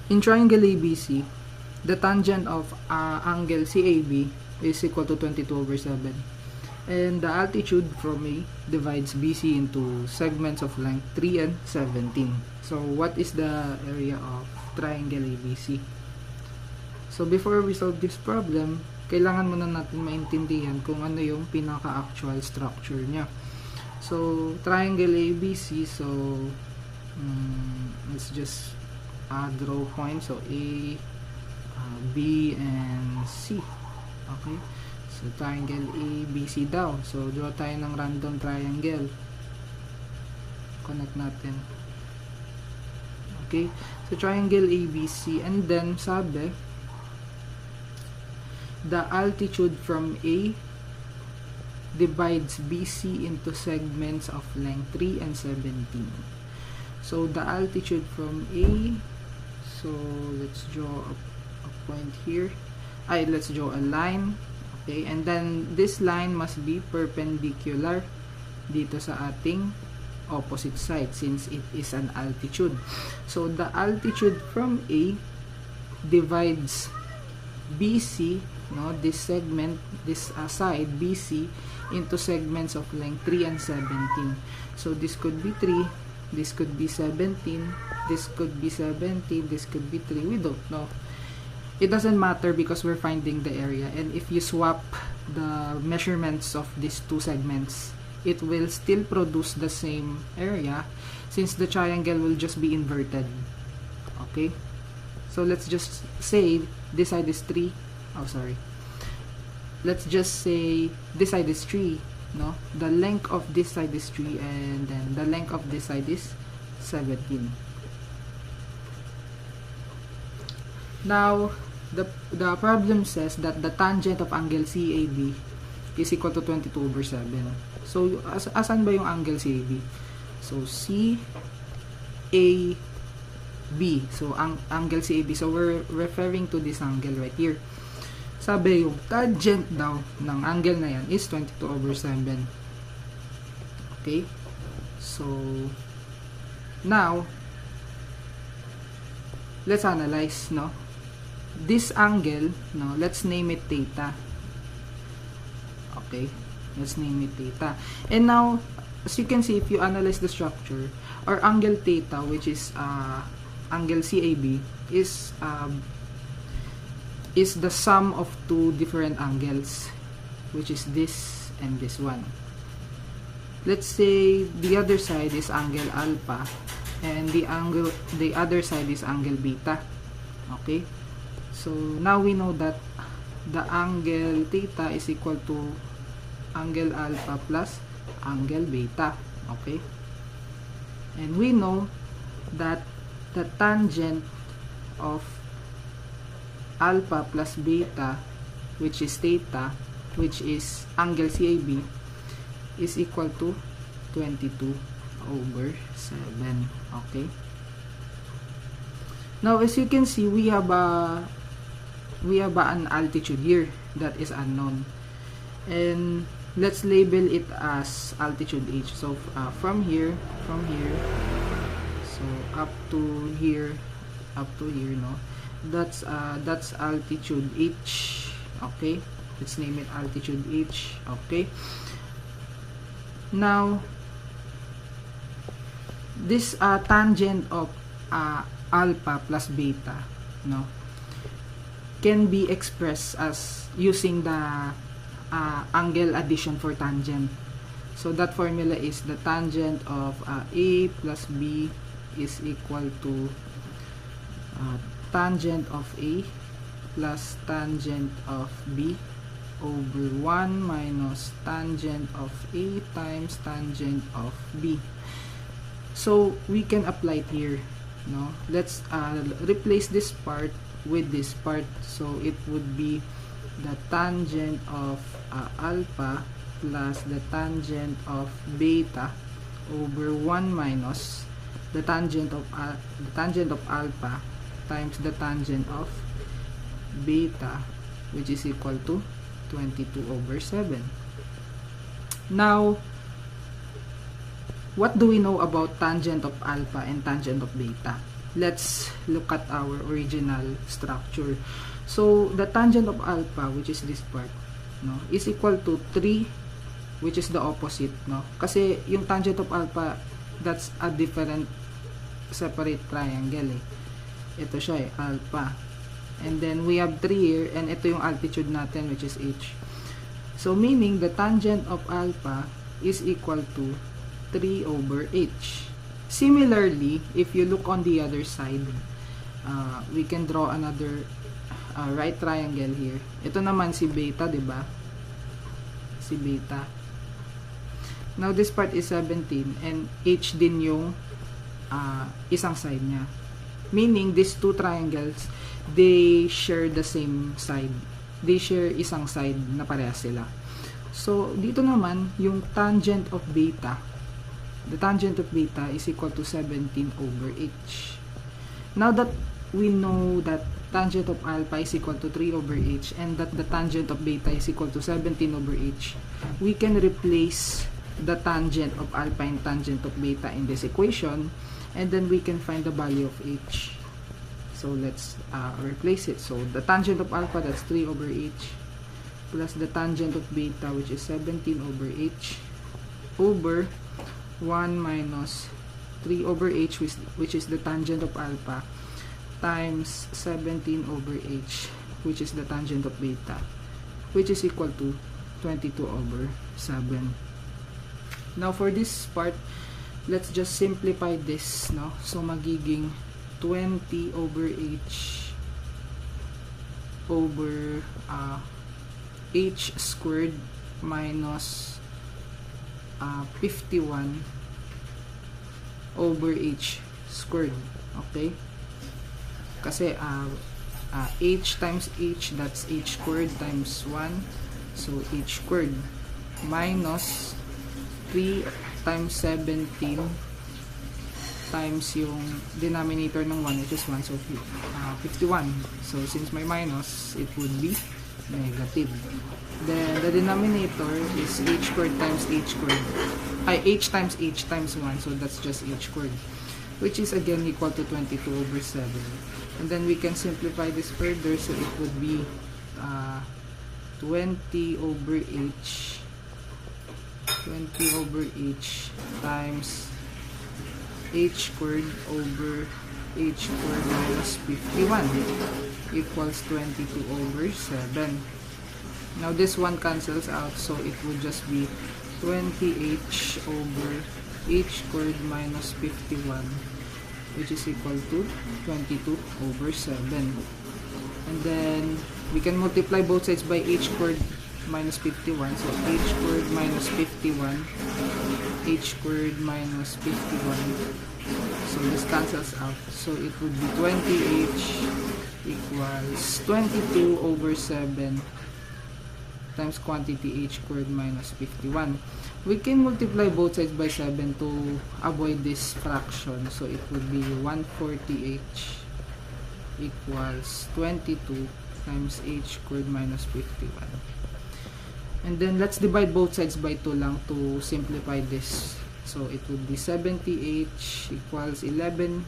In triangle ABC, the tangent of angle CAB is equal to 22/7. And the altitude from A divides BC into segments of length 3 and 17. So what is the area of triangle ABC? So before we solve this problem, kailangan muna natin maintindihan kung ano yung pinaka-actual structure niya. So triangle ABC, so let's just draw points. So A, B, and C. Okay? So, triangle ABC daw. So, draw tayo ng random triangle. Connect natin. Okay? So, triangle ABC. And then, sabi, the altitude from A divides BC into segments of length 3 and 17. So, the altitude from A, so, let's draw a point here. Let's draw a line. Okay, and then this line must be perpendicular dito sa ating opposite side since it is an altitude. So the altitude from A divides BC, no, this segment, this side BC into segments of length 3 and 17. So this could be 3, this could be 17, this could be 17, this could be 3. We don't know. It doesn't matter because we're finding the area, and if you swap the measurements of these two segments, it will still produce the same area since the triangle will just be inverted. Okay, so let's just say this side is 3. Let's just say this side is 3. No, the length of this side is 3, and then the length of this side is 17. Now the problem says that the tangent of angle CAB is equal to 22/7. So asan ba yung angle CAB? So CAB. So angle CAB. So we're referring to this angle right here. Sabi yung tangent daw ng angle na yan is 22/7. Okay? So now let's analyze, no? This angle, no, let's name it theta. Okay, let's name it theta. And now, as you can see, if you analyze the structure, our angle theta, which is angle CAB, is the sum of two different angles, which is this and this one. Let's say the other side is angle alpha, and the other side is angle beta. Okay. So now we know that the angle theta is equal to angle alpha plus angle beta. Okay? And we know that the tangent of alpha plus beta, which is theta, which is angle CAB, is equal to 22/7. Okay? Now as you can see, we have an altitude here that is unknown, and let's label it as altitude H. So from here, so up to here, no, that's altitude H. Okay, let's name it altitude H. Okay, now this tangent of alpha plus beta, no, can be expressed as using the angle addition for tangent. So that formula is the tangent of A plus B is equal to tangent of A plus tangent of B over 1 minus tangent of A times tangent of B. So we can apply it here. No, let's replace this part with this part. So it would be the tangent of alpha plus the tangent of beta over 1 minus the tangent of alpha times the tangent of beta, which is equal to 22/7. Now, what do we know about tangent of alpha and tangent of beta? let's look at our original structure. So the tangent of alpha, which is this part, no, is equal to 3, which is the opposite, no? Kasi yung tangent of alpha, that's a different separate triangle eh. Ito siya eh, alpha. And then we have 3 here, and ito yung altitude natin, which is h. So meaning the tangent of alpha is equal to 3 over h. Similarly, if you look on the other side, we can draw another right triangle here. Ito naman si beta, diba? Si beta. Now this part is 17 and h din yung isang side niya. Meaning these two triangles, they share the same side. They share isang side na parehas sila. So dito naman yung tangent of beta, the tangent of beta is equal to 17 over h. Now that we know that tangent of alpha is equal to 3 over h and that the tangent of beta is equal to 17 over h, we can replace the tangent of alpha and tangent of beta in this equation, and then we can find the value of h. So let's replace it. So the tangent of alpha, that's 3 over h, plus the tangent of beta, which is 17 over h, over 1 minus 3 over h, which is the tangent of alpha, times 17 over h, which is the tangent of beta, which is equal to 22 over 7. Now for this part, let's just simplify this, no? So magiging 20 over h over h squared minus 51 over h squared. Okay? Kasi h times h, that's h squared times 1, so h squared minus 3 times 17 times yung denominator ng 1, which is 1, so 51. So since may minus, it would be negative. Then the denominator is h squared times h squared, h times h times 1, so that's just h squared, which is again equal to 22 over 7. And then we can simplify this further, so it would be 20 over h times h squared over h squared minus 51 equals 22 over 7. Now this one cancels out, so it would just be 20h over h squared minus 51, which is equal to 22 over 7. And then we can multiply both sides by h squared minus 51, so h squared minus 51, h squared minus 51, so this cancels out, so it would be 20h equals 22 over 7 times quantity h squared minus 51. We can multiply both sides by 7 to avoid this fraction, so it would be 140h equals 22 times h squared minus 51. And then let's divide both sides by 2 lang to simplify this. So it would be 70h equals 11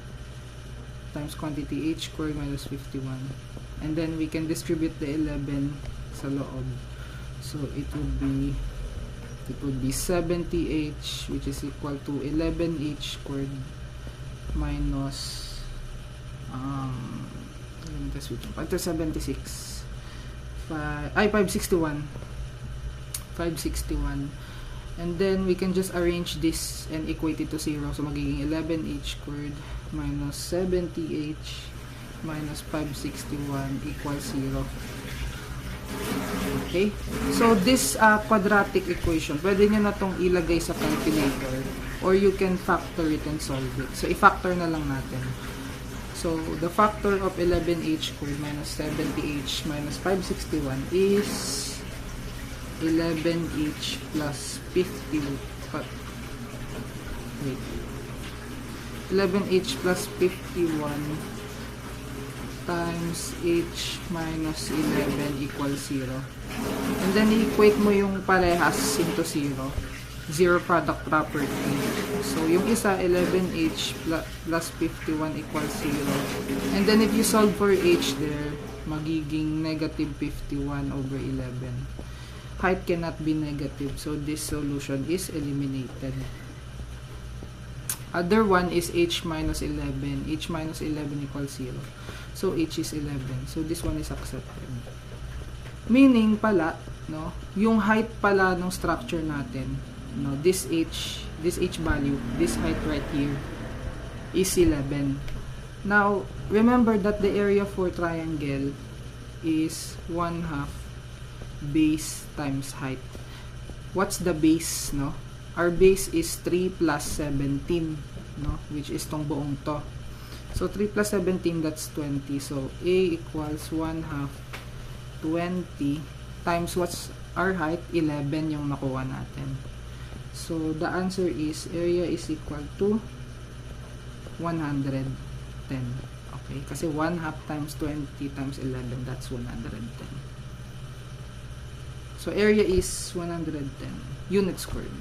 times quantity h squared minus 51. And then we can distribute the 11 sa loob. So it would be 70h, which is equal to 11h squared minus 561. 561. And then we can just arrange this and equate it to 0. So magiging 11h squared minus 70h minus 561 equals 0. Okay? So this quadratic equation, pwede nyo na itong ilagay sa calculator or you can factor it and solve it. So i-factor na lang natin. So the factor of 11h squared minus 70h minus 561 is 11h plus 50. Wait. 11h plus 51 times h minus 11 equals 0. And then equate mo yung parehas into 0. zero product property. So, yung isa, 11h plus 51 equals 0. And then, if you solve for h there, magiging negative 51 over 11. Height cannot be negative, so this solution is eliminated. Other one is h minus 11. H minus 11 equals 0. So, h is 11. So, this one is accepted. Meaning pala, no, yung height pala ng structure natin, no, this h value, this height right here, is 11. Now, remember that the area for triangle is 1/2 base times height. What's the base, no? Our base is 3 plus 17, no? Which is tong buong to. So, 3 plus 17, that's 20. So, A equals 1/2 20 times what's our height? 11 yung nakuha natin. So, the answer is area is equal to 110. Okay? Kasi 1/2 times 20 times 11, that's 110. So, area is 110 units squared.